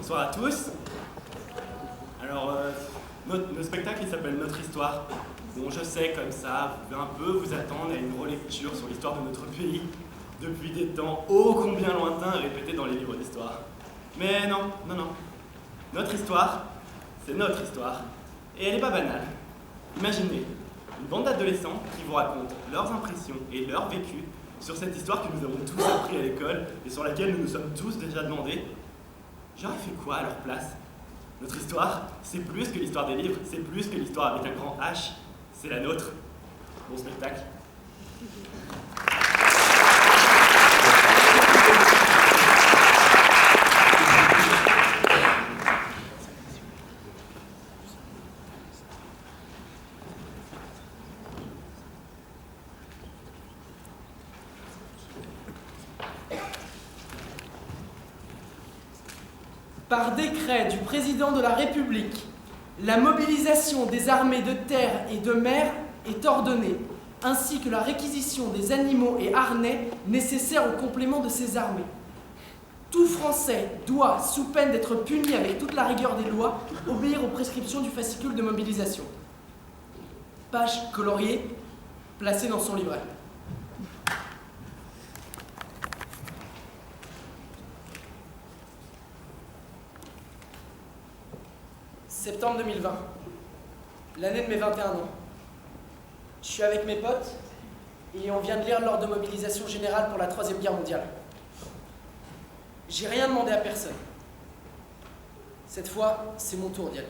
Bonsoir à tous. Alors, notre spectacle il s'appelle Notre Histoire. Bon, je sais, comme ça, vous pouvez un peu vous attendre à une relecture sur l'histoire de notre pays depuis des temps ô combien lointains répétés dans les livres d'histoire. Mais non. Notre histoire, c'est notre histoire. Et elle n'est pas banale. Imaginez, une bande d'adolescents qui vous racontent leurs impressions et leur vécu sur cette histoire que nous avons tous appris à l'école et sur laquelle nous nous sommes tous déjà demandé. J'aurais fait quoi à leur place? Notre histoire, c'est plus que l'histoire des livres, c'est plus que l'histoire avec un grand H, c'est la nôtre. Bon spectacle. Par décret du président de la République, la mobilisation des armées de terre et de mer est ordonnée, ainsi que la réquisition des animaux et harnais nécessaires au complément de ces armées. Tout Français doit, sous peine d'être puni avec toute la rigueur des lois, obéir aux prescriptions du fascicule de mobilisation. Page coloriée, placée dans son livret. Septembre 2020, l'année de mes 21 ans. Je suis avec mes potes et on vient de lire l'ordre de mobilisation générale pour la 3e guerre mondiale. J'ai rien demandé à personne. Cette fois, c'est mon tour d'y aller.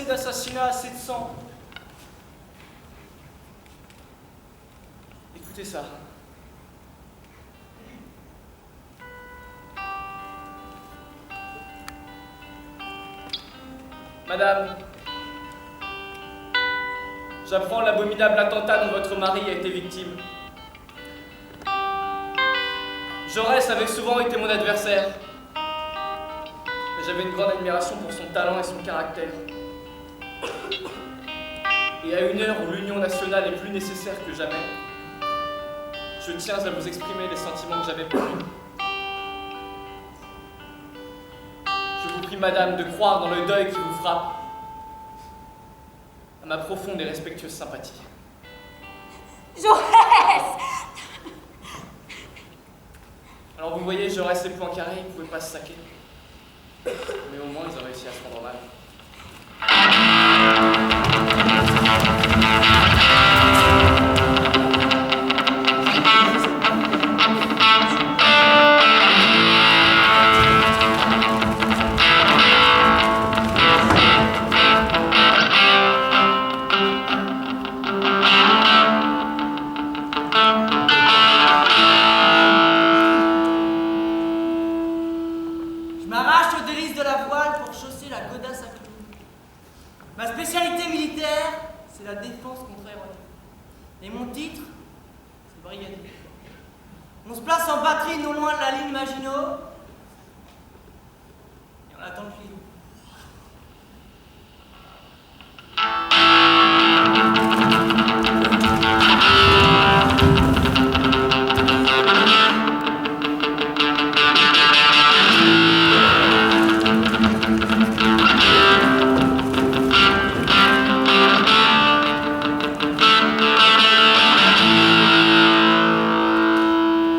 D'assassinat, assez de sang. Écoutez ça. Madame, j'apprends l'abominable attentat dont votre mari a été victime. Jaurès avait souvent été mon adversaire, mais j'avais une grande admiration pour son talent et son caractère. Et à une heure où l'union nationale est plus nécessaire que jamais, je tiens à vous exprimer les sentiments que j'avais pour lui. Je vous prie, madame, de croire dans le deuil qui vous frappe, à ma profonde et respectueuse sympathie. Jaurès! Alors vous voyez, je reste les points carrés, ils ne pouvaient pas se saquer. Mais au moins, ils ont réussi à se rendre mal. Je m'arrache aux délices de la voile pour chausser la godasse à clous. Ma spécialité militaire, c'est la défense contre aéronef. Et mon titre, c'est brigadier. On se place en batterie non loin de la ligne Maginot. Et on attend le fil.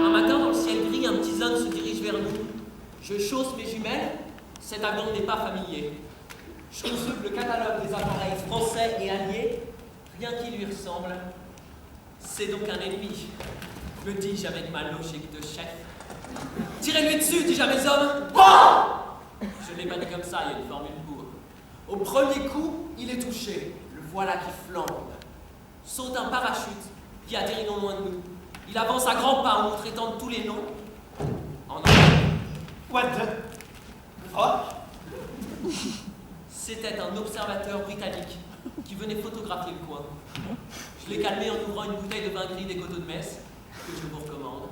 Un matin, dans le ciel gris, un petit homme se dirige vers nous. Je chausse mes jumelles. Cet avion n'est pas familier. Je consulte le catalogue des appareils français et alliés. Rien qui lui ressemble. C'est donc un ennemi, me dis-je avec ma logique de chef. Tirez-lui dessus, dis-je à mes hommes. Bon, je l'ai banni comme ça, il y a une formule pour. Au premier coup, il est touché. Le voilà qui flambe. Saute un parachute qui atterrit non loin de nous. Il avance à grands pas en nous traitant de tous les noms. En anglais. What the fuck? C'était un observateur britannique qui venait photographier le coin. Je l'ai calmé en ouvrant une bouteille de vin gris des coteaux de Metz, que je vous recommande.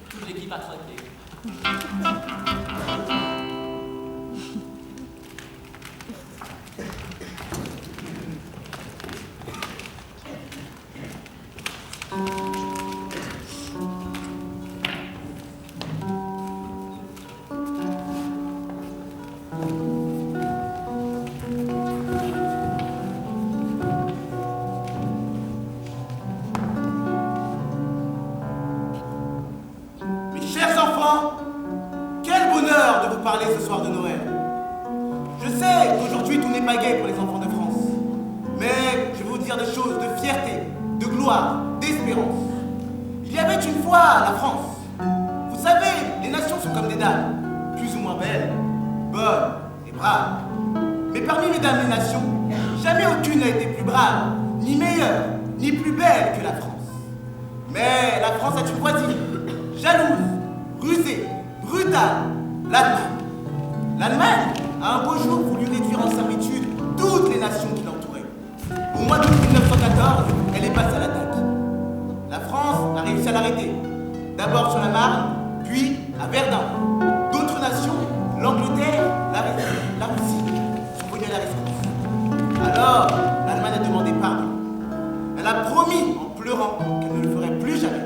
Toute l'équipe a trinqué. Mes chers enfants, quel bonheur de vous parler ce soir de Noël. Je sais qu'aujourd'hui tout n'est pas gai pour les enfants de France, mais je vais vous dire des choses de fierté, de gloire, d'espérance. Il y avait une fois la France. Vous savez, les nations sont comme des dames, plus ou moins belles, bonnes et braves. Mais parmi les dames des nations, jamais aucune n'a été plus brave, ni meilleure, ni plus belle que la France. Mais la France a une voisine, jalouse, rusée, brutale, l'Allemagne. L'Allemagne a un beau jour voulu réduire en servitude toutes les nations qui l'entouraient. Au mois d'août 1914, elle est passée à l'attaque. La France a réussi à l'arrêter. D'abord sur la Marne, puis à Verdun. D'autres nations, l'Angleterre, la Russie, sont venues à la rescousse. Alors, l'Allemagne a demandé pardon. Elle a promis en pleurant qu'elle ne le ferait plus jamais.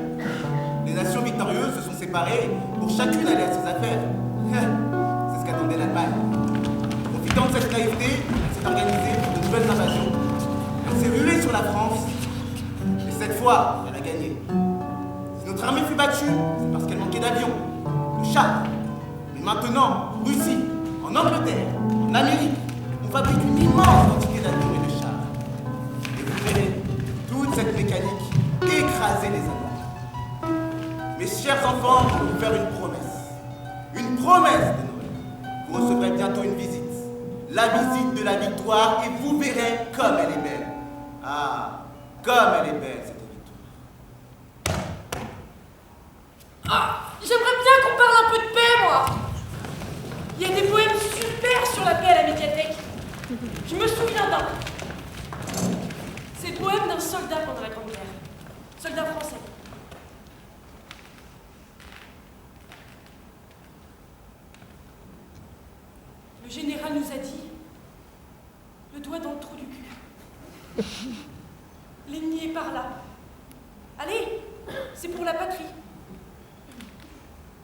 Les nations victorieuses se sont séparées pour chacune aller à ses affaires. C'est ce qu'attendait l'Allemagne. Profitant de cette naïveté, elle s'est organisée pour de nouvelles invasions. Elle s'est ruée sur la France. Et cette fois, elle a gagné. Si notre armée fut battue, c'est parce qu'elle manquait d'avions, de chars. Mais maintenant, en Russie, en Angleterre, en Amérique, on fabrique une immense quantité d'avions et de chars. Et vous verrez toute cette mécanique écraser les Allemands. Mes chers enfants, je vais vous faire une promesse. Une promesse de Noël. Vous recevrez bientôt une visite. La visite de la victoire et vous verrez comme elle est belle. Ah, comme elle est belle cette victoire. J'aimerais bien qu'on parle un peu de paix, moi. Il y a des poèmes super sur la paix à la médiathèque. Je me souviens d'un. C'est le poème d'un soldat pendant la Grande Guerre. Soldat français. Le général nous a dit le doigt dans le trou du cul. L'ennemi est par là. Allez, c'est pour la patrie.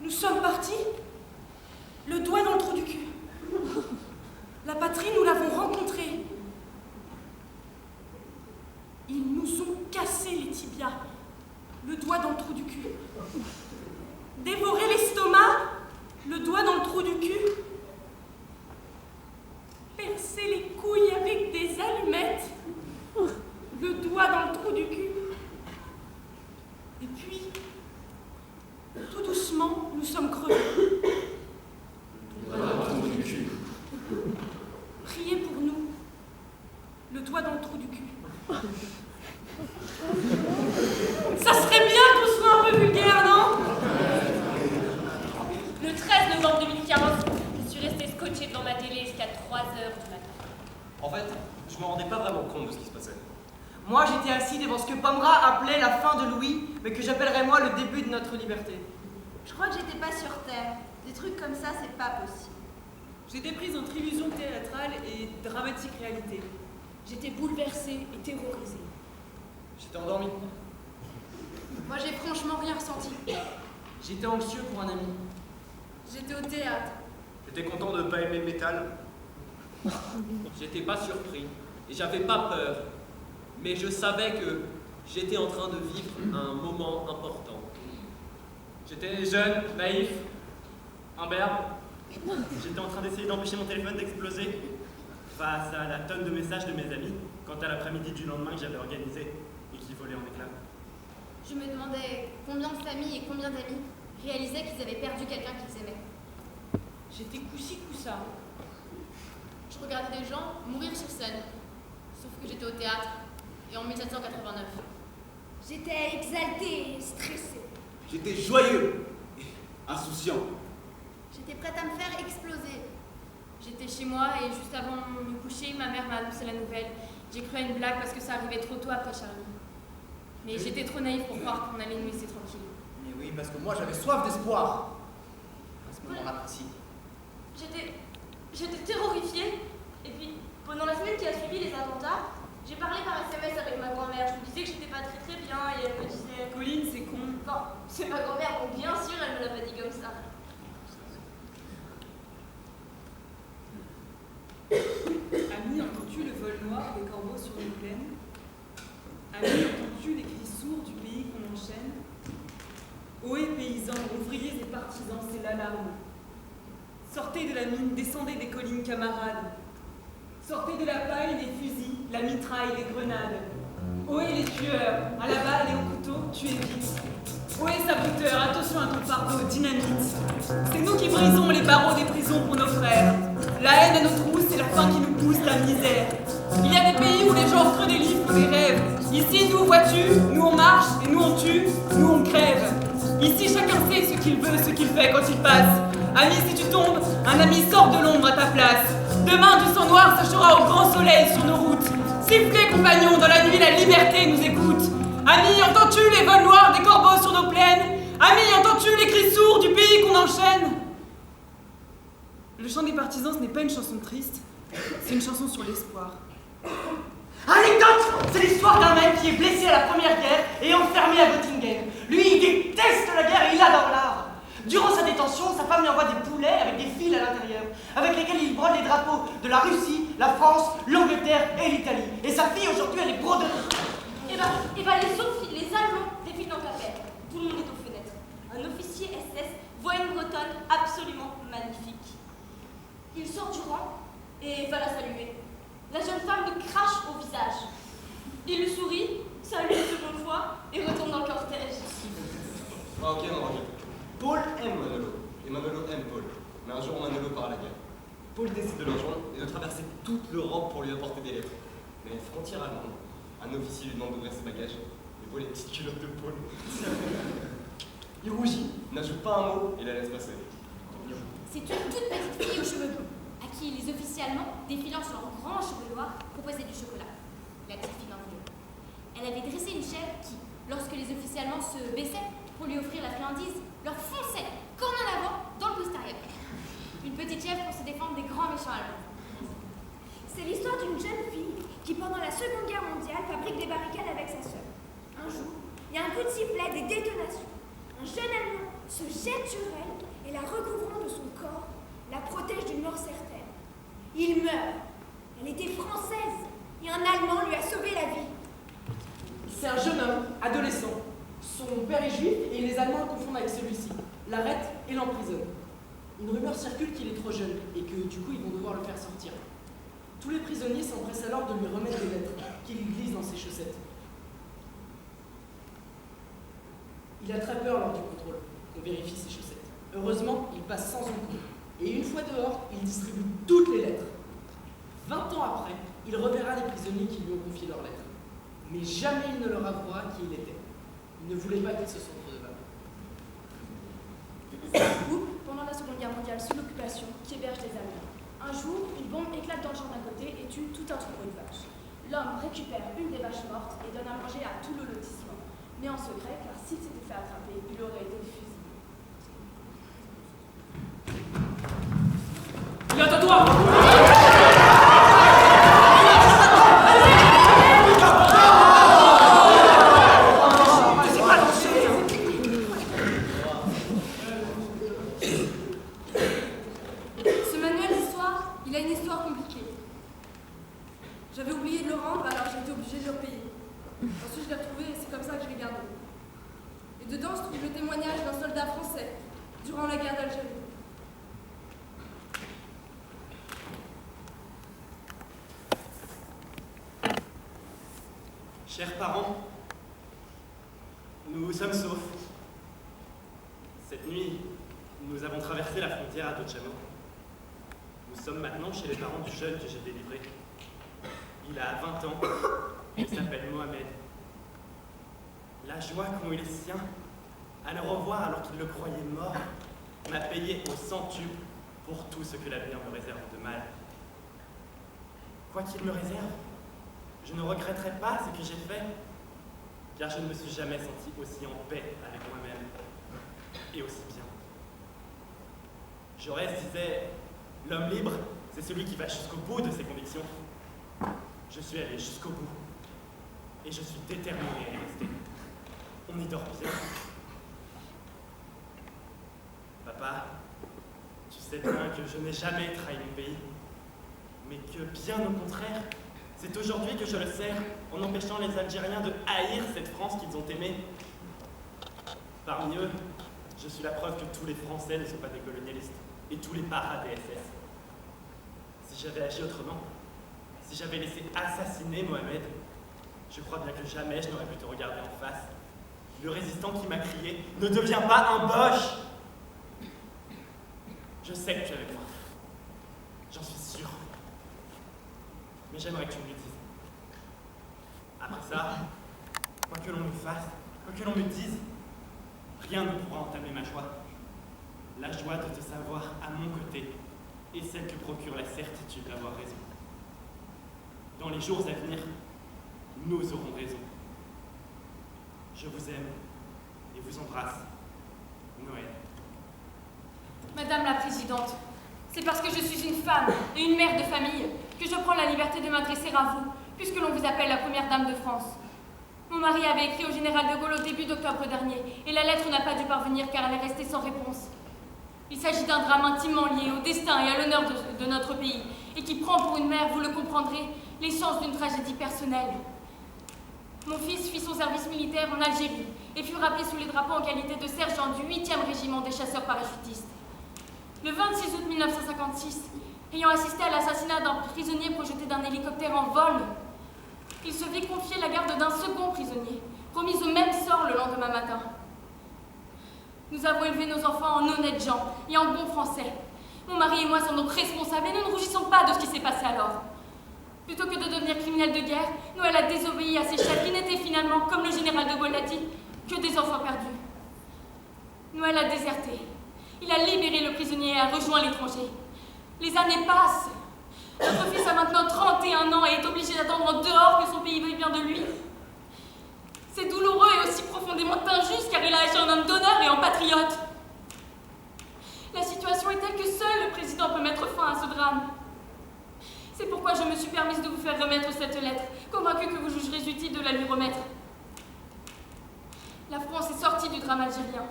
Nous sommes partis, le doigt dans le trou du cul. La patrie, nous l'avons rencontrée. Ils nous ont cassé les tibias, le doigt dans le trou du cul. Dévoré l'estomac, Et puis, tout doucement, nous sommes crevés. Priez pour nous, le doigt dans le trou du cul. Ça serait bien qu'on soit un peu vulgaire, non? Le 13 novembre 2015, je suis restée scotchée devant ma télé jusqu'à 3 heures du matin. En fait, je me rendais pas vraiment compte de ce qui se passait. Moi, j'étais assis devant ce que Pomera appelait la fin de Louis, mais que j'appellerais moi le début de notre liberté. Je crois que j'étais pas sur Terre. Des trucs comme ça, c'est pas possible. J'étais prise entre illusion théâtrale et dramatique réalité. J'étais bouleversée et terrorisée. J'étais endormi. Moi, j'ai franchement rien ressenti. J'étais anxieux pour un ami. J'étais au théâtre. J'étais content de pas aimer le métal. J'étais pas surpris et j'avais pas peur. Mais je savais que j'étais en train de vivre un moment important. J'étais jeune, naïf, imberbe. J'étais en train d'essayer d'empêcher mon téléphone d'exploser face à la tonne de messages de mes amis quant à l'après-midi du lendemain que j'avais organisé et qui volait en éclats. Je me demandais combien de familles et combien d'amis réalisaient qu'ils avaient perdu quelqu'un qu'ils aimaient. J'étais coup-ci, coup-ça. Je regardais des gens mourir sur scène. Sauf que j'étais au théâtre. Et en 1789. J'étais exaltée et stressée. J'étais joyeux et insouciant. J'étais prête à me faire exploser. J'étais chez moi et juste avant de me coucher, ma mère m'a annoncé la nouvelle. J'ai cru à une blague parce que ça arrivait trop tôt après Charlie. Mais j'étais trop naïve pour croire qu'on allait nous laisser tranquilles. Mais oui, parce que moi j'avais soif d'espoir. À ce moment-là précis. J'étais terrorifiée. Et puis, pendant la semaine qui a suivi les attentats, j'ai parlé par SMS avec ma grand-mère. Je lui disais que j'étais pas très bien et elle me disait... Colline, c'est con. Enfin, c'est ma grand-mère, donc bien sûr, elle me l'a pas dit comme ça. Ami, entends-tu le vol noir des corbeaux sur une plaine? Ami, entends-tu les cris sourds du pays qu'on enchaîne? Ohé paysans, ouvriers et partisans, c'est l'alarme. Sortez de la mine, descendez des collines camarades. Sortez de la paille les fusils, la mitraille, les grenades. Ohé les tueurs, à la balle et au couteau, tuez vite. Ohé saboteurs, attention à ton fardeau, dynamite. C'est nous qui brisons les barreaux des prisons pour nos frères. La haine à nos trousses, c'est la faim qui nous pousse la misère. Il y a des pays où les gens creux des livres pour des rêves. Ici, nous, vois-tu, nous on marche et nous on tue, nous on crève. Ici, chacun sait ce qu'il veut, ce qu'il fait quand il passe. Ami, si tu tombes, un ami sort de l'ombre à ta place. Demain, du sang noir séchera au grand soleil sur nos routes. Sifflez, compagnons, dans la nuit, la liberté nous écoute. Ami, entends-tu les vols noirs des corbeaux sur nos plaines? Ami, entends-tu les cris sourds du pays qu'on enchaîne? Le chant des partisans, ce n'est pas une chanson triste, c'est une chanson sur l'espoir. Anecdote! C'est l'histoire d'un mec qui est blessé à la première guerre et enfermé à Göttingen. Lui, il déteste la guerre et il adore l'art. Durant sa détention, sa femme lui envoie des poulets avec des fils à l'intérieur, avec lesquels il brode les drapeaux de la Russie, la France, l'Angleterre et l'Italie. Et sa fille, aujourd'hui, elle est brodeuse. Et les Allemands défilent dans la paix. Tout le monde est aux fenêtres. Un officier SS voit une Bretonne absolument magnifique. Il sort du rang et va la saluer. La jeune femme lui crache au visage. Il lui sourit, salue une seconde fois et retourne dans le cortège. Ah, ok, non, ok. Paul aime Manolo, et Manolo aime Paul. Mais un jour, Manolo part à la guerre. Paul décide de le rejoindre et de traverser toute l'Europe pour lui apporter des lettres. Mais à la frontière allemande, un officier lui demande d'ouvrir ses bagages et voit les petites culottes de Paul. Il rougit, n'ajoute pas un mot et la laisse passer. C'est une toute petite fille aux cheveux blonds, à qui les officiers allemands, défilant sur leurs grands cheveux noirs, proposaient du chocolat. La petite fille n'en voulait. Elle avait dressé une chèvre qui, lorsque les officiers allemands se baissaient pour lui offrir la friandise, leur fonçait comme en avant dans le postérieur. Une petite chèvre pour se défendre des grands méchants allemands. C'est l'histoire d'une jeune fille qui, pendant la Seconde Guerre mondiale, fabrique des barricades avec sa sœur. Un jour, il y a un coup de sifflet, des détonations. Un jeune Allemand se jette sur elle et la recouvrant de son corps, la protège d'une mort certaine. Il meurt. Elle était française et un Allemand lui a sauvé la vie. C'est un jeune homme, adolescent. Son père est juif et les Allemands le confondent avec celui-ci, l'arrêtent et l'emprisonnent. Une rumeur circule qu'il est trop jeune et que du coup ils vont devoir le faire sortir. Tous les prisonniers s'empressent alors de lui remettre des lettres qu'il glisse dans ses chaussettes. Il a très peur lors du contrôle. On vérifie ses chaussettes. Heureusement, il passe sans encombre. Et une fois dehors, il distribue toutes les lettres. 20 ans après, il reverra les prisonniers qui lui ont confié leurs lettres. Mais jamais il ne leur avouera qui il était. Il ne voulait pas qu'ils se sentent redevables. C'est un groupe, pendant la Seconde Guerre mondiale, sous l'occupation, qui héberge les Allemands. Un jour, une bombe éclate dans le champ d'à côté et tue tout un troupeau de vaches. L'homme récupère une des vaches mortes et donne à manger à tout le lotissement. Mais en secret, car s'il s'était fait attraper, il aurait été fusillé. Viens à toi! Ce manuel d'histoire, il a une histoire compliquée. J'avais oublié de le rendre, alors j'ai été obligée de le repayer. Ensuite, je l'ai retrouvé et c'est comme ça que je l'ai gardé. Et dedans se trouve le témoignage d'un soldat français durant la guerre d'Algérie. Chers parents, nous sommes saufs. Cette nuit, nous avons traversé la frontière à Dochamon. Nous sommes maintenant chez les parents du jeune que j'ai délivré. Il a 20 ans, il s'appelle Mohamed. La joie qu'ont eu les siens à le revoir alors qu'il le croyait mort m'a payé au centuple pour tout ce que l'avenir me réserve de mal. Quoi qu'il me réserve, je ne regretterai pas ce que j'ai fait, car je ne me suis jamais senti aussi en paix avec moi-même, et aussi bien. Jaurès disait, l'homme libre, c'est celui qui va jusqu'au bout de ses convictions. Je suis allé jusqu'au bout, et je suis déterminé à y rester. On y dort bien. Papa, tu sais bien que je n'ai jamais trahi mon pays, mais que bien au contraire, c'est aujourd'hui que je le sers en empêchant les Algériens de haïr cette France qu'ils ont aimée. Parmi eux, je suis la preuve que tous les Français ne sont pas des colonialistes et tous les paras des SS. Si j'avais agi autrement, si j'avais laissé assassiner Mohamed, je crois bien que jamais je n'aurais pu te regarder en face. Le résistant qui m'a crié « Ne deviens pas un Boche !» Je sais que tu es avec moi. J'en suis sûr. Mais j'aimerais que tu me le dises. Après ça, quoi que l'on me fasse, quoi que l'on me dise, rien ne pourra entamer ma joie. La joie de te savoir à mon côté est celle que procure la certitude d'avoir raison. Dans les jours à venir, nous aurons raison. Je vous aime et vous embrasse. Noël. Madame la Présidente, c'est parce que je suis une femme et une mère de famille que je prends la liberté de m'adresser à vous, puisque l'on vous appelle la première dame de France. Mon mari avait écrit au général de Gaulle au début d'octobre dernier, et la lettre n'a pas dû parvenir car elle est restée sans réponse. Il s'agit d'un drame intimement lié au destin et à l'honneur de notre pays, et qui prend pour une mère, vous le comprendrez, l'essence d'une tragédie personnelle. Mon fils fit son service militaire en Algérie, et fut rappelé sous les drapeaux en qualité de sergent du 8e régiment des chasseurs parachutistes. Le 26 août 1956, ayant assisté à l'assassinat d'un prisonnier projeté d'un hélicoptère en vol, il se vit confier la garde d'un second prisonnier, promis au même sort le lendemain matin. Nous avons élevé nos enfants en honnêtes gens et en bons français. Mon mari et moi sommes donc responsables et nous ne rougissons pas de ce qui s'est passé alors. Plutôt que de devenir criminel de guerre, Noël a désobéi à ses chefs qui n'étaient finalement, comme le général de Gaulle l'a dit, que des enfants perdus. Noël a déserté. Il a libéré le prisonnier et a rejoint l'étranger. Les années passent. Notre fils a maintenant 31 ans et est obligé d'attendre en dehors que son pays veuille bien de lui. C'est douloureux et aussi profondément injuste car il a agi en homme d'honneur et en patriote. La situation est telle que seul le président peut mettre fin à ce drame. C'est pourquoi je me suis permise de vous faire remettre cette lettre, convaincue que vous jugerez utile de la lui remettre. La France est sortie du drame algérien.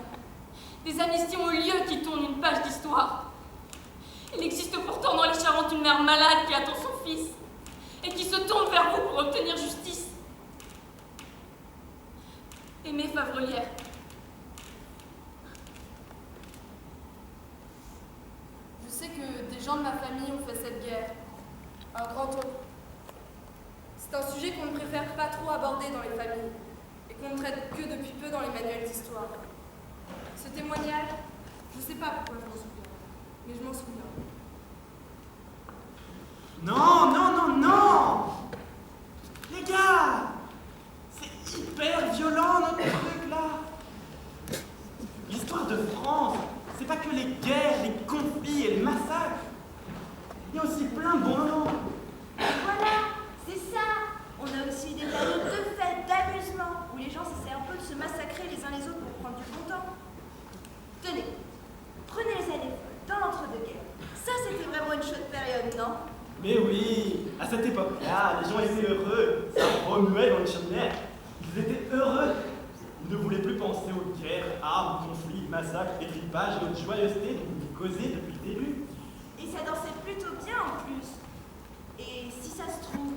Des amnisties ont eu lieu qui tournent une page d'histoire. Il existe pourtant dans les Charentes une mère malade qui attend son fils et qui se tourne vers vous pour obtenir justice. Aimée Favrelière. Je sais que des gens de ma famille ont fait cette guerre. Un grand oncle. C'est un sujet qu'on ne préfère pas trop aborder dans les familles. Et qu'on ne traite que depuis peu dans les manuels d'histoire. Ce témoignage, je ne sais pas pourquoi je m'en souviens, mais je m'en souviens. Non, non, non, non! Les gars! C'est hyper violent notre truc là! L'histoire de France, c'est pas que les guerres, les conflits et les massacres. Il y a aussi plein de bons moments. Voilà, c'est ça. On a aussi des périodes de fêtes, d'amusement, où les gens essaient un peu de se massacrer les uns les autres pour prendre du bon temps. Tenez, prenez les années folles, dans l'entre-deux-guerres. Ça, c'était vraiment une chaude période, non? Mais oui, à cette époque-là, les gens étaient heureux. Ça remuait dans les chaumières. Ils étaient heureux. Ils ne voulaient plus penser aux guerres, armes, conflits, massacres, équipages et autres joyeusetés dont ils causaient depuis le début. Et ça dansait plutôt bien en plus. Et si ça se trouve,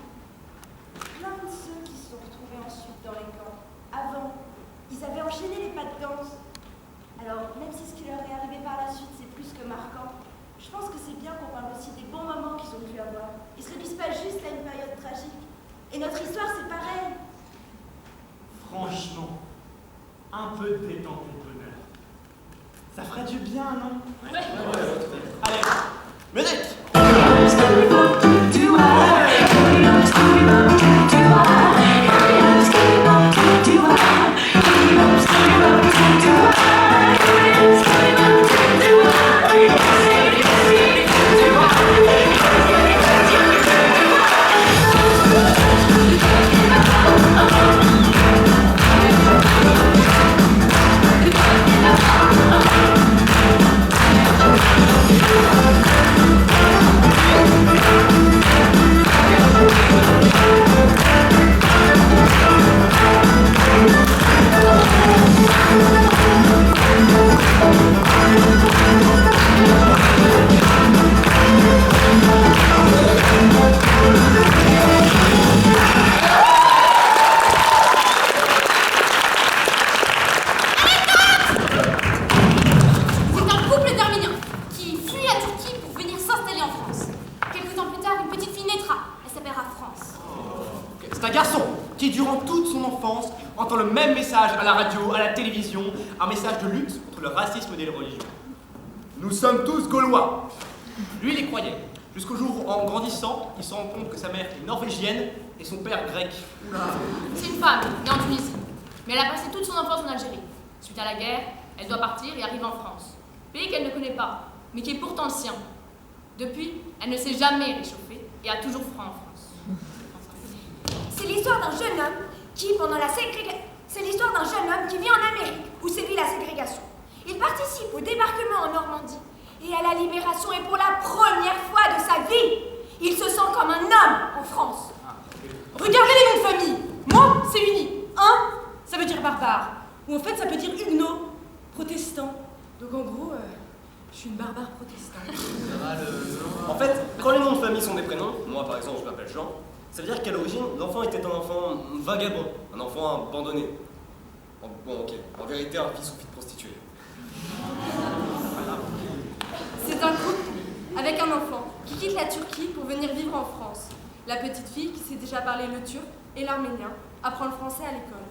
plein de ceux qui se sont retrouvés ensuite dans les camps, avant, ils avaient enchaîné les pas de danse. Alors, même si ce qui leur est arrivé par la suite, c'est plus que marquant, je pense que c'est bien qu'on parle aussi des bons moments qu'ils ont pu avoir. Ils ne se réduisent pas juste à une période tragique. Et notre histoire, c'est pareil. Franchement, un peu de détente et de bonheur. Ça ferait du bien, non? Ouais. Allez, musique! C'est un garçon qui, durant toute son enfance, entend le même message à la radio, à la télévision, un message de lutte contre le racisme et les religions. Nous sommes tous Gaulois. Lui, il y croyait. Jusqu'au jour où, en grandissant, il se rend compte que sa mère est norvégienne et son père grec. C'est une femme, née en Tunisie. Mais elle a passé toute son enfance en Algérie. Suite à la guerre, elle doit partir et arrive en France. Pays qu'elle ne connaît pas, mais qui est pourtant le sien. Depuis, elle ne s'est jamais réchauffée et a toujours froid en France. C'est l'histoire d'un jeune homme qui, c'est l'histoire d'un jeune homme qui vit en Amérique, où sévit la ségrégation. Il participe au débarquement en Normandie et à la libération, et pour la première fois de sa vie, il se sent comme un homme en France. Regardez les noms de famille. Moi, c'est uni. Un, ça veut dire barbare. Ou en fait, ça peut dire huguenot, protestant. Donc en gros, je suis une barbare protestante. En fait, quand les noms de famille sont des prénoms, moi par exemple je m'appelle Jean, ça veut dire qu'à l'origine, l'enfant était un enfant vagabond, un enfant abandonné. Bon ok, en vérité un fils ou fille de prostituée. C'est un couple avec un enfant qui quitte la Turquie pour venir vivre en France. La petite fille, qui sait déjà parler le turc et l'arménien, apprend le français à l'école.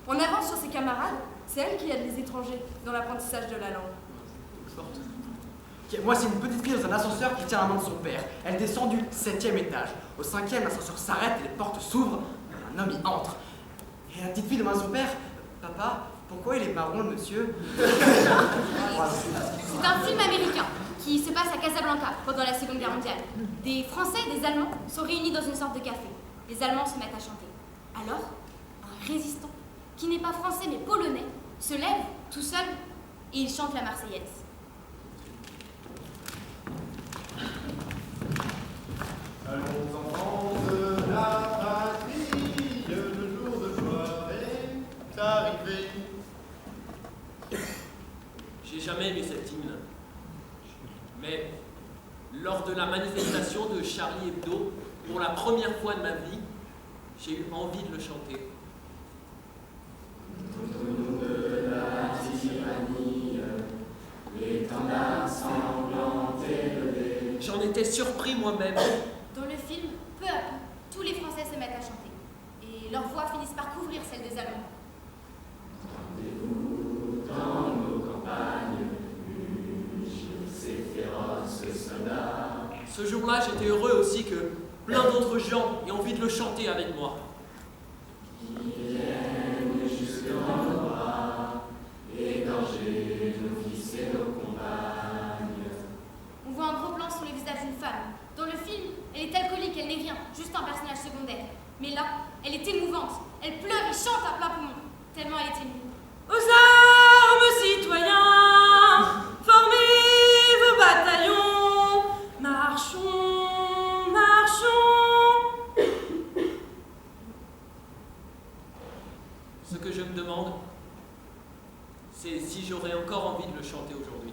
En avance sur ses camarades, c'est elle qui aide les étrangers dans l'apprentissage de la langue. Ok, moi, c'est une petite fille dans un ascenseur qui tient la main de son père. Elle descend du 7e étage. Au 5e, l'ascenseur s'arrête et les portes s'ouvrent. Un homme y entre. Et la petite fille demande à son père: Papa, pourquoi il est marron, le monsieur? C'est un film américain qui se passe à Casablanca pendant la Seconde Guerre mondiale. Des Français et des Allemands sont réunis dans une sorte de café. Les Allemands se mettent à chanter. Alors, un résistant, qui n'est pas français mais polonais, se lève tout seul et il chante la Marseillaise. Allons enfants de la patrie, le jour de gloire est arrivé. J'ai jamais aimé cet hymne. Mais lors de la manifestation de Charlie Hebdo, pour la première fois de ma vie, j'ai eu envie de le chanter. De la tyrannie, l'étendard sanglant élevé. J'en étais surpris moi-même. Dans le film, peu à peu, tous les Français se mettent à chanter. Et leurs voix finissent par couvrir celles des Allemands. Ce jour-là, j'étais heureux aussi que plein d'autres gens aient envie de le chanter avec moi. Qui viennent jusque dans nos bras, égorger nos fils et nos compagnes. On voit un gros plan sur le visage d'une femme. Dans le film, elle est alcoolique, elle n'est rien, juste un personnage secondaire. Mais là, elle est émouvante. Elle pleure et chante à plein poumon, tellement elle est émue. Aux armes, citoyens, formez vos bataillons, marchons, marchons. Ce que je me demande, c'est si j'aurais encore envie de le chanter aujourd'hui.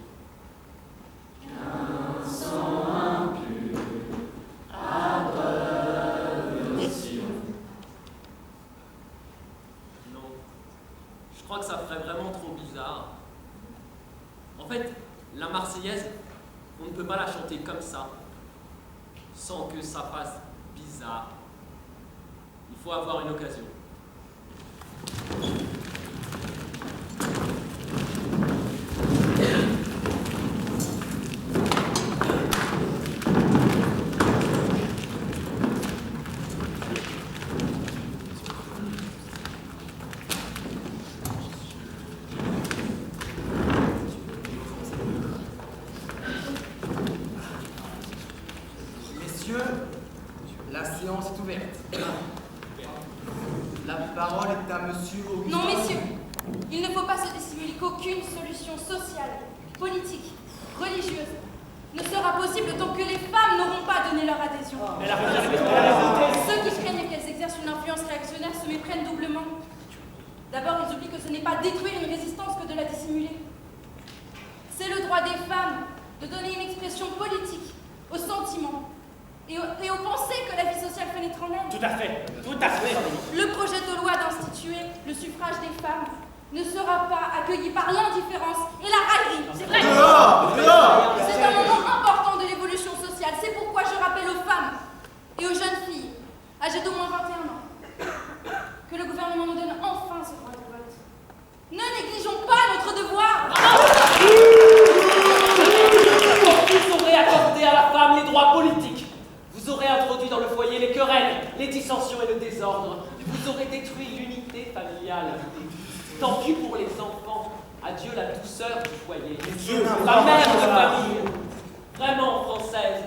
Qu'un sang impur abreuve nos sillons. Non, je crois que ça ferait vraiment trop bizarre. En fait, la Marseillaise, on ne peut pas la chanter comme ça, sans que ça fasse bizarre. Il faut avoir une occasion. Messieurs, la séance est ouverte. La parole est à monsieur Augustin. Non, messieurs, il ne faut pas se dissimuler qu'aucune solution sociale, politique, religieuse ne sera possible tant que les femmes n'auront pas donné leur adhésion. Ceux qui craignent qu'elles exercent une influence réactionnaire se méprennent doublement. D'abord, ils oublient que ce n'est pas détruire une résistance que de la dissimuler. C'est le droit des femmes de donner une expression politique aux sentiments et aux pensées que la vie sociale fait naître en elles. Tout à fait, tout à fait. Le projet de loi d'instituer le suffrage des femmes ne sera pas accueilli par l'indifférence et la raillerie. C'est vrai. C'est un moment important de l'évolution sociale. C'est pourquoi je rappelle aux femmes et aux jeunes filles âgées d'au moins 21 ans que le gouvernement nous donne enfin ce droit de vote. Ne négligeons pas notre devoir. Vous aurez accordé à la femme les droits politiques. Vous aurez introduit dans le foyer les querelles, les dissensions et le désordre. Vous aurez détruit l'unité familiale. Tant pis pour les enfants. Adieu la douceur du foyer. La mère de famille, vraiment française,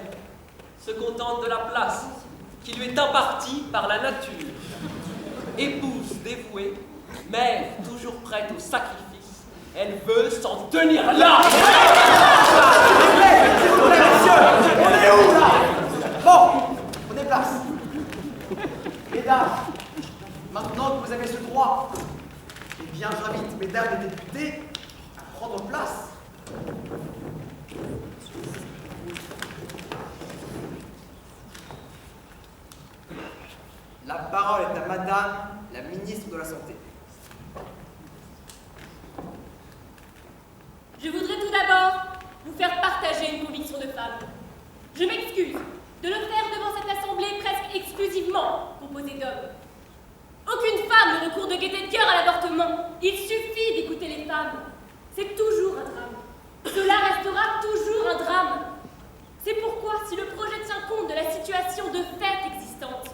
se contente de la place qui lui est impartie par la nature. Épouse dévouée, mère toujours prête au sacrifice, elle veut s'en tenir là. On est où là? Bon, prenez place. Mesdames, maintenant que vous avez ce droit, eh bien j'invite mesdames les députées à prendre place. La parole est à madame la ministre de la Santé. Je voudrais tout d'abord vous faire partager une conviction de femme. Je m'excuse de le faire devant cette assemblée presque exclusivement composée d'hommes. Aucune femme ne recourt de gaieté de cœur à l'avortement. Il suffit d'écouter les femmes. C'est toujours un drame. Cela restera toujours un drame. C'est pourquoi, si le projet tient compte de la situation de fait existante,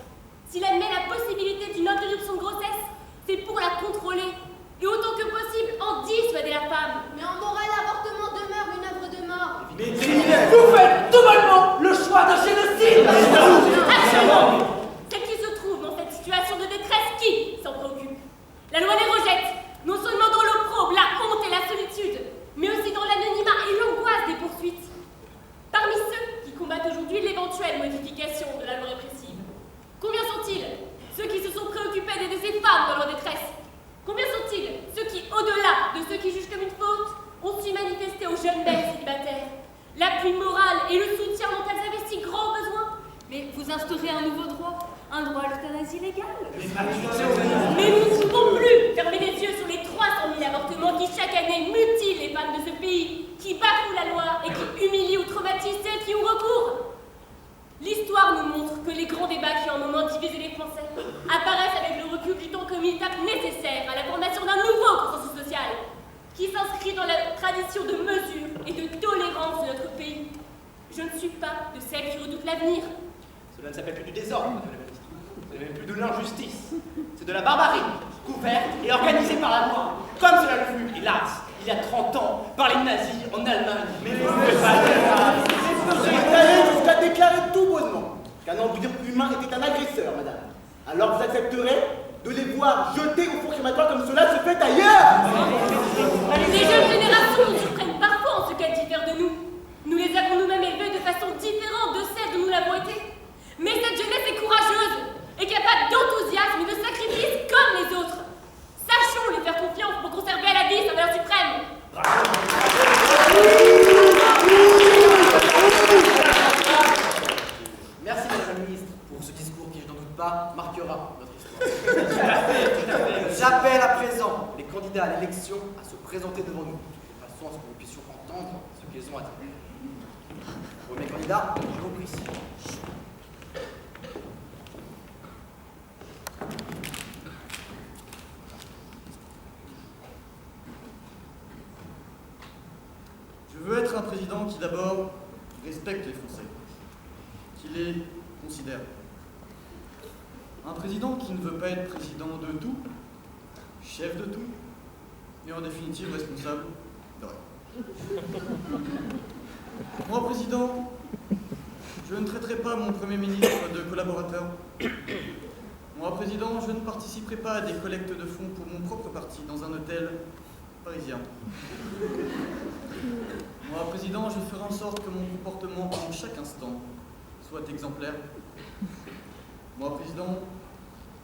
s'il admet la possibilité d'une interruption de grossesse, c'est pour la contrôler et autant que possible en dissuader la femme. Mais en morale, l'avortement demeure une œuvre de mort. Vous faites tout bonnement le choix d'un génocide. Absolument. Celles qui se trouvent dans cette situation de détresse, qui s'en préoccupe? La loi les rejette, non seulement dans l'opprobre, la honte et la solitude, mais aussi dans l'anonymat et l'angoisse des poursuites. Parmi ceux qui combattent aujourd'hui l'éventuelle modification de la loi répressive, combien sont-ils ceux qui se sont préoccupés d'aider ces femmes dans leur détresse? Combien sont-ils ceux qui, au-delà de ceux qui jugent comme une faute, ont su manifester aux jeunes mères célibataires l'appui moral et le soutien dont elles avaient si grand besoin? Mais vous instaurez un nouveau droit, un droit à l'euthanasie légale. Mais nous ne pouvons plus fermer les yeux sur les 300 000 avortements qui chaque année mutilent les femmes de ce pays, qui bafouent la loi et qui humilient ou traumatisent celles qui ont recours. L'histoire nous montre que les grands débats qui en un moment divisé les Français apparaissent avec le recul du temps comme une étape nécessaire à la formation d'un nouveau consensus social qui s'inscrit dans la tradition de mesure et de tolérance de notre pays. Je ne suis pas de celles qui redoutent l'avenir. Cela ne s'appelle plus du désordre, madame la ministre. Ce n'est même plus de l'injustice. C'est de la barbarie, couverte et organisée par la loi. Comme cela le fut, hélas, il y a 30 ans, par les nazis en Allemagne. Mais Vous êtes allé jusqu'à déclarer tout bonnement qu'un embryon humain était un agresseur, madame. Alors vous accepterez de les voir jetés au four crématoire comme cela se fait ailleurs. Les jeunes générations nous surprennent parfois en ce qu'elles diffèrent de nous. Nous les avons nous-mêmes élevées de façon différente de celle dont nous l'avons été. Mais cette jeunesse est courageuse et capable d'enthousiasme et de sacrifice comme les autres. Sachons lui faire confiance pour conserver à la vie sa valeur suprême. Merci madame la ministre pour ce discours qui, je n'en doute pas, marquera notre histoire. J'appelle à présent les candidats à l'élection à se présenter devant nous, de façon à ce que nous puissions entendre ce qu'ils ont à dire. Premier candidat, je vous prie. Je veux être un président qui d'abord respecte les Français, qui les considère. Un président qui ne veut pas être président de tout, chef de tout, et en définitive responsable de rien. Moi, président, je ne traiterai pas mon Premier ministre de collaborateur. Moi, président, je ne participerai pas à des collectes de fonds pour mon propre parti dans un hôtel parisien. Moi, président, je ferai en sorte que mon comportement en chaque instant soit exemplaire. Moi, président,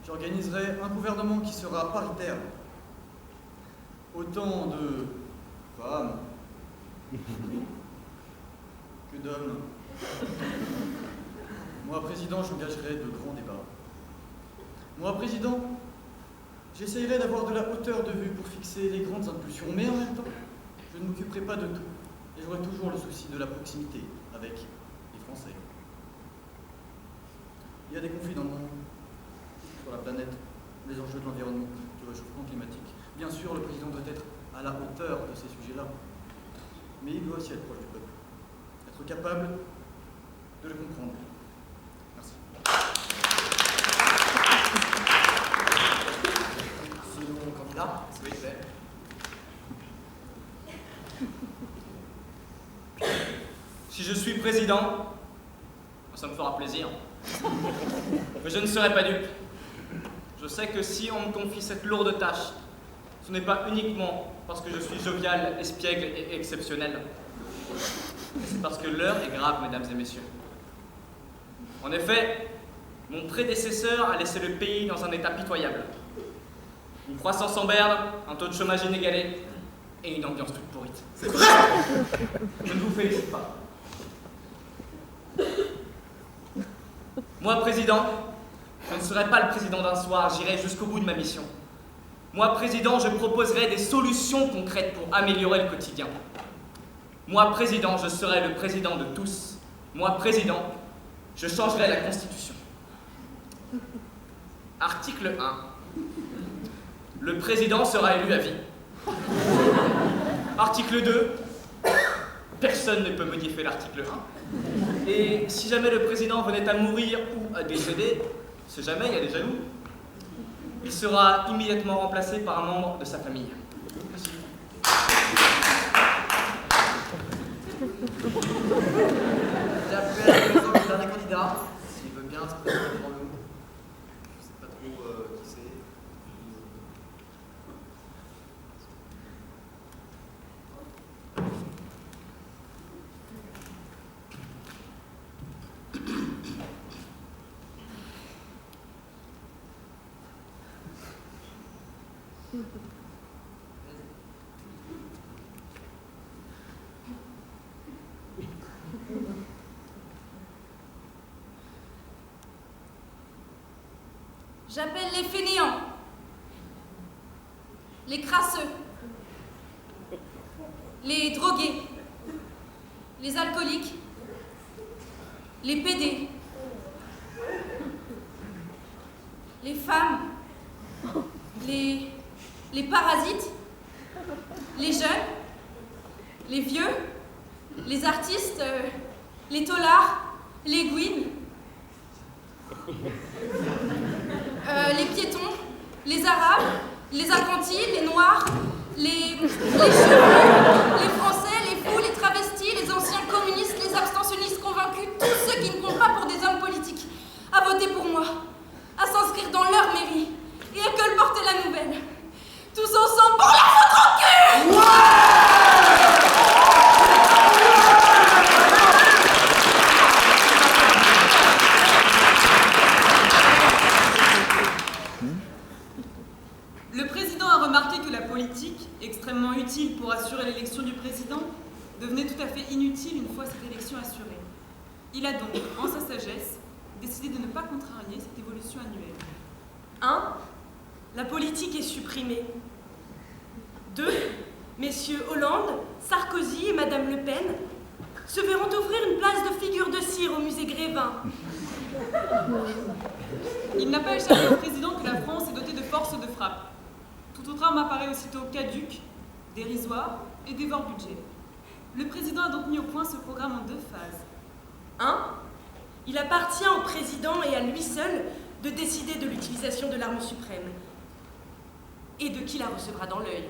j'organiserai un gouvernement qui sera paritaire. Autant de femmes que d'hommes. Moi, président, j'engagerai de grands débats. Moi, président, j'essayerai d'avoir de la hauteur de vue pour fixer les grandes impulsions, mais en même temps, je ne m'occuperai pas de tout. Et j'aurai toujours le souci de la proximité avec les Français. Il y a des conflits dans le monde, sur la planète, les enjeux de l'environnement, du réchauffement climatique. Bien sûr, le président doit être à la hauteur de ces sujets-là. Mais il doit aussi être proche du peuple, être capable de le comprendre. Merci. Second candidat, s'il vous plaît. si je suis président, ça me fera plaisir. Mais je ne serai pas dupe. Je sais que si on me confie cette lourde tâche, ce n'est pas uniquement parce que je suis jovial, espiègle et exceptionnel. C'est parce que l'heure est grave, mesdames et messieurs. En effet, mon prédécesseur a laissé le pays dans un état pitoyable. Une croissance en berne, un taux de chômage inégalé et une ambiance toute pourrite. C'est vrai! Je ne vous félicite pas. Moi, président, je ne serai pas le président d'un soir, j'irai jusqu'au bout de ma mission. Moi, président, je proposerai des solutions concrètes pour améliorer le quotidien. Moi, président, je serai le président de tous. Moi, président, je changerai la Constitution. Article 1. Le président sera élu à vie. Article 2. Personne ne peut modifier l'article 1. Et si jamais le président venait à mourir ou à décéder, si jamais il y a des jaloux, il sera immédiatement remplacé par un membre de sa famille. Merci. J'appelle à présent le dernier candidat, s'il veut bien se présenter devant nous. Je ne sais pas trop qui c'est. J'appelle les fainéants, les crasseux, les drogués, les alcooliques, les pédés, les femmes, les parasites, les jeunes, les vieux, les artistes, les taulards, les gouines, les piétons, les arabes, les apprentis, les noirs, les cheveux, les français, les fous, les travestis, les anciens communistes, les abstentionnistes convaincus, tous ceux qui ne comptent pas pour des hommes politiques, à voter pour moi, à s'inscrire dans leur mairie et à colporter la nouvelle. Tous ensemble pour la foutre en cul! Le président a remarqué que la politique, extrêmement utile pour assurer l'élection du président, devenait tout à fait inutile une fois cette élection assurée. Il a donc, en sa sagesse, décidé de ne pas contrarier cette évolution annuelle. 1. La politique est supprimée. 2. Messieurs Hollande, Sarkozy et Madame Le Pen se verront offrir une place de figure de cire au musée Grévin. Il n'a pas échappé au président que la France est dotée de forces de frappe. Tout autre arme apparaît aussitôt caduque, dérisoire et dévore budget. Le président a donc mis au point ce programme en 2 phases. 1. Il appartient au président et à lui seul de décider de l'utilisation de l'arme suprême et de qui la recevra dans l'œil.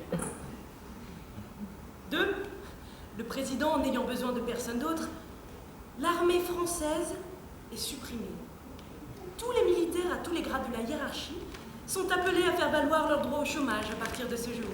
2. Le président, n'ayant besoin de personne d'autre, l'armée française est supprimée. Tous les militaires à tous les grades de la hiérarchie sont appelés à faire valoir leur droit au chômage à partir de ce jour.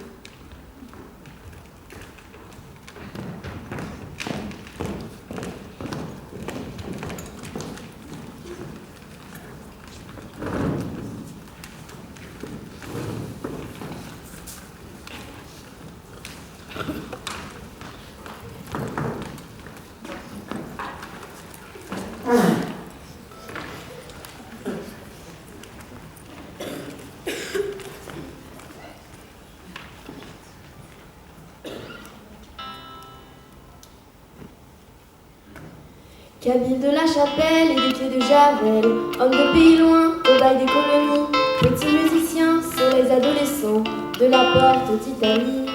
Kabyle de la Chapelle et des pieds de Javel, hommes de pays loin, au bail des colonies, petits musiciens, c'est les adolescents de la porte d'Italie.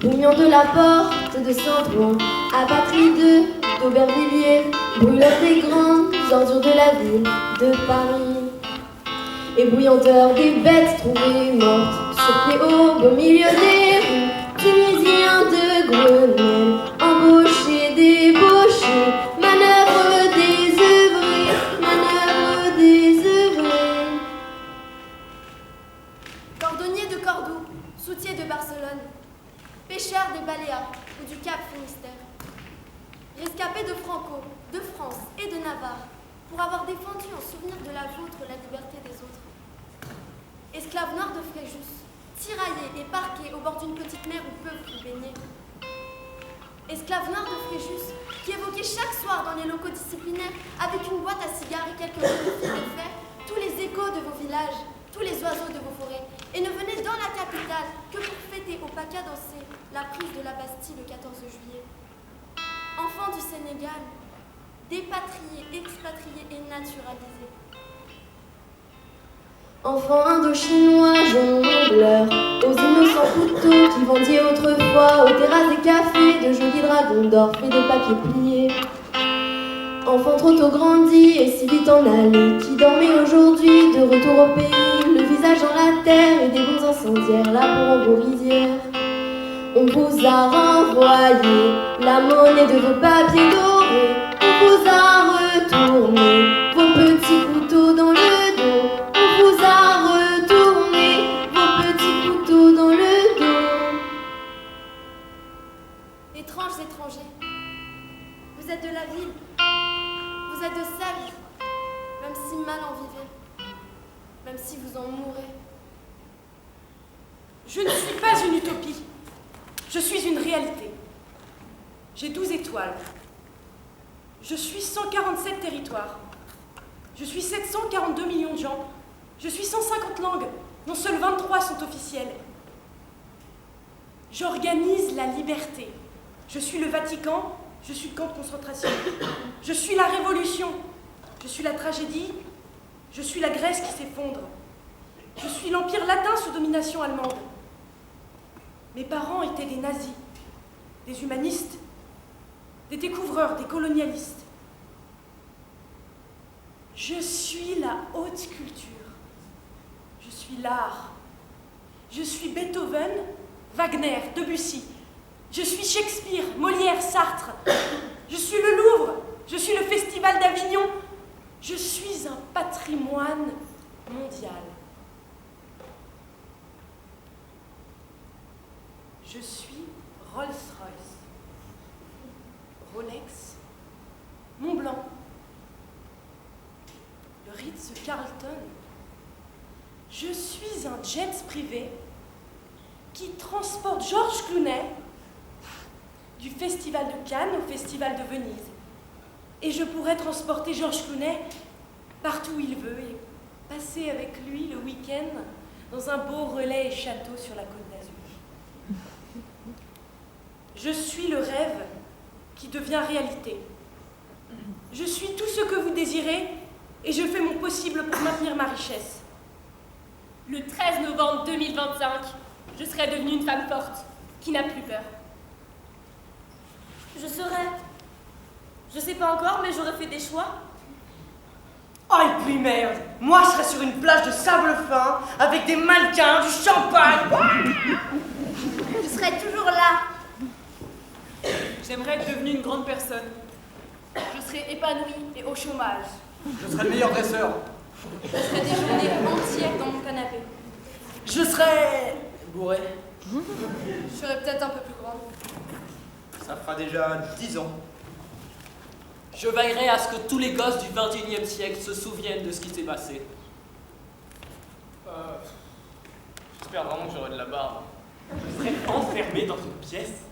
Bouillon de la porte de Saint-Ouen, apatrides d'Aubervilliers, brûleurs des grandes ordures de la ville de Paris. Ébouillanteurs des bêtes trouvées mortes sur pied au beau milieu des rues, Tunisiens de Grenelle, embauchés, débauchés, manœuvre désœuvrée, manœuvre désœuvrée. Cordonnier de Cordoue, soutier de Barcelone, pêcheur des Baléares ou du Cap Finistère, rescapé de Franco, de France et de Navarre pour avoir défendu en souvenir de la vôtre la liberté des autres. Esclave noir de Fréjus, tiraillé et parqué au bord d'une petite mer où peu vous baignez. Esclave noir de Fréjus, qui évoquait chaque soir dans les locaux disciplinaires, avec une boîte à cigares et quelques mots de fil de fer, tous les échos de vos villages, tous les oiseaux de vos forêts, et ne venait dans la capitale que pour fêter au pas cadencé la prise de la Bastille le 14 juillet. Enfant du Sénégal, dépatrié, expatrié et naturalisé. Enfants indochinois, jongleurs, aux innocents couteaux qui vendiez autrefois aux terrasses des cafés de jolis dragons d'or faits de papier plié. Enfants trop tôt grandis et si vite en allés, qui dormaient aujourd'hui de retour au pays, le visage dans la terre et des bombes incendiaires là pour vos rizières. On vous a renvoyé la monnaie de vos papiers dorés, on vous a retourné vos petits couteaux dans le dos. On vous a retourné vos petits couteaux dans le dos. Étranges étrangers, vous êtes de la ville, vous êtes de celle, même si mal en vivez, même si vous en mourrez. Je ne suis pas une utopie, je suis une réalité. J'ai 12 étoiles. Je suis 147 territoires. Je suis 742 millions de gens. Je suis 150 langues, dont seules 23 sont officielles. J'organise la liberté. Je suis le Vatican, je suis le camp de concentration. Je suis la révolution. Je suis la tragédie. Je suis la Grèce qui s'effondre. Je suis l'Empire latin sous domination allemande. Mes parents étaient des nazis, des humanistes, des découvreurs, des colonialistes. Je suis la haute culture. Je suis l'art. Je suis Beethoven, Wagner, Debussy. Je suis Shakespeare, Molière, Sartre. Je suis le Louvre. Je suis le Festival d'Avignon. Je suis un patrimoine mondial. Je suis Rolls-Royce, Rolex, Montblanc, le Ritz-Carlton. Je suis un jet privé qui transporte Georges Clooney du Festival de Cannes au Festival de Venise. Et je pourrais transporter Georges Clooney partout où il veut et passer avec lui le week-end dans un beau relais et château sur la Côte d'Azur. Je suis le rêve qui devient réalité. Je suis tout ce que vous désirez et je fais mon possible pour maintenir ma richesse. Le 13 novembre 2025, je serai devenue une femme forte, qui n'a plus peur. Je serai... Je sais pas encore, mais j'aurais fait des choix. Oh, et puis merde, moi je serais sur une plage de sable fin, avec des mannequins, du champagne. Je serai toujours là. J'aimerais être devenue une grande personne. Je serai épanouie et au chômage. Je serai le meilleur dresseur. Je serai des journées entières dans mon canapé. Je serais... bourré. Je serai peut-être un peu plus grande. Ça fera déjà 10 ans. Je veillerai à ce que tous les gosses du XXIe siècle se souviennent de ce qui s'est passé. J'espère vraiment que j'aurai de la barbe. Je serais enfermé dans une pièce,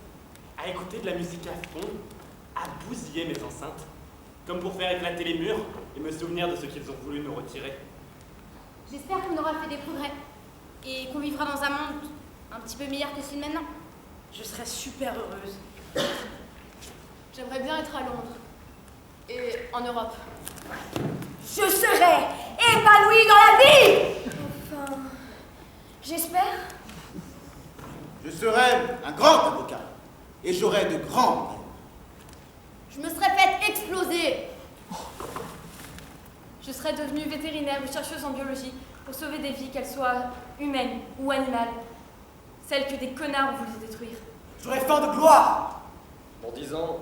à écouter de la musique à fond, à bousiller mes enceintes, comme pour faire éclater les murs et me souvenir de ce qu'ils ont voulu nous retirer. J'espère qu'on aura fait des progrès et qu'on vivra dans un monde un petit peu meilleur que celui de maintenant. Je serais super heureuse. J'aimerais bien être à Londres. Et en Europe. Je serai épanouie dans la vie. Enfin, j'espère. Je serai un grand avocat et j'aurai de grands rêves. Je me serais faite exploser. Je serais devenue vétérinaire ou chercheuse en biologie pour sauver des vies, qu'elles soient humaines ou animales. Celles que des connards ont voulu détruire. J'aurai faim de gloire. Dans 10 ans,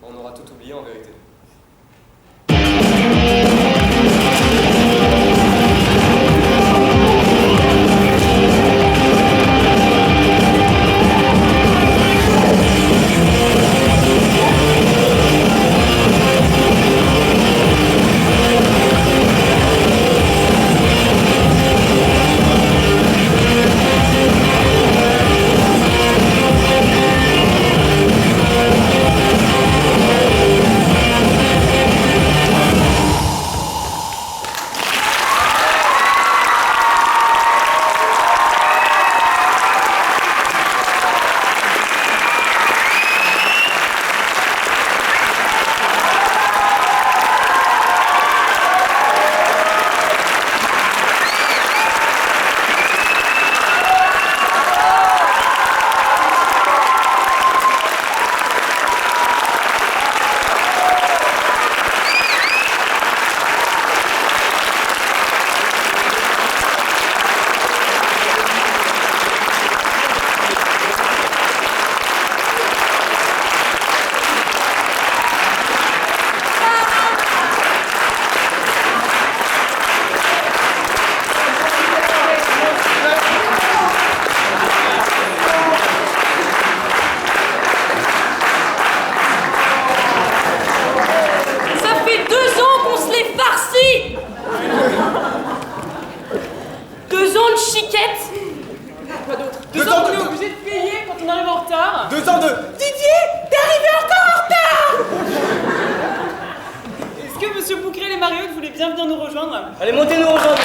on aura tout oublié en vérité. Monsieur Boucret, les Mariottes voulaient bien venir nous rejoindre. Allez, montez nous rejoindre.